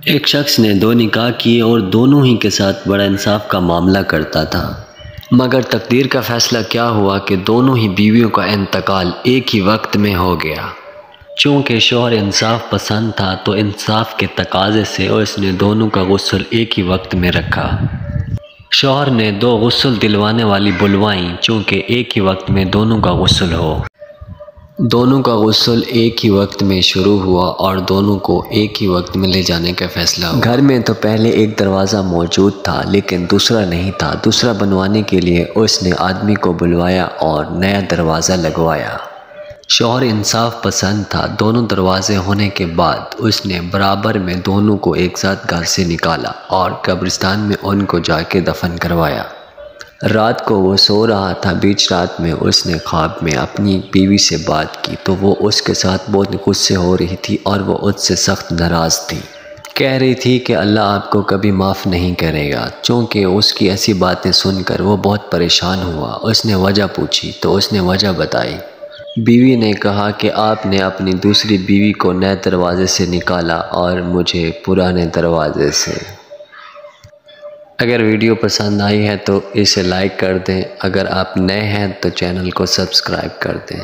ایک شخص نے 2 نکاح کیے اور دونوں ہی کے ساتھ بڑا انصاف کا معاملہ کرتا تھا، مگر تقدیر کا فیصلہ کیا ہوا کہ دونوں ہی بیویوں کا انتقال ایک ہی وقت میں ہو گیا۔ چونکہ شوہر انصاف پسند تھا تو انصاف کے تقاضے سے اس نے دونوں کا غسل ایک ہی وقت میں رکھا۔ شوہر نے 2 غسل دلوانے والی بلوائیں چونکہ ایک ہی وقت میں دونوں کا غسل ہو۔ دونوں کا غسل ایک ہی وقت میں شروع ہوا اور دونوں کو ایک ہی وقت میں لے جانے کا فیصلہ ہوا۔ گھر میں تو پہلے ایک دروازہ موجود تھا لیکن دوسرا نہیں تھا۔ دوسرا بنوانے کے لیے اس نے آدمی کو بلوایا اور نیا دروازہ لگوایا۔ شوہر انصاف پسند تھا۔ دونوں دروازے ہونے کے بعد اس نے برابر میں دونوں کو ایک ساتھ گھر سے نکالا اور قبرستان میں ان کو جا کے دفن کروایا۔ رات کو وہ سو رہا تھا، بیچ رات میں اس نے خواب میں اپنی بیوی سے بات کی تو وہ اس کے ساتھ بہت غصے ہو رہی تھی اور وہ اس سے سخت ناراض تھی۔ کہہ رہی تھی کہ اللہ آپ کو کبھی معاف نہیں کرے گا۔ چونکہ اس کی ایسی باتیں سن کر وہ بہت پریشان ہوا۔ اس نے وجہ پوچھی تو اس نے وجہ بتائی۔ بیوی نے کہا کہ آپ نے اپنی دوسری بیوی کو نئے دروازے سے نکالا اور مجھے پرانے دروازے سے۔ اگر ویڈیو پسند آئی ہے تو اسے لائک کر دیں۔ اگر آپ نئے ہیں تو چینل کو سبسکرائب کر دیں۔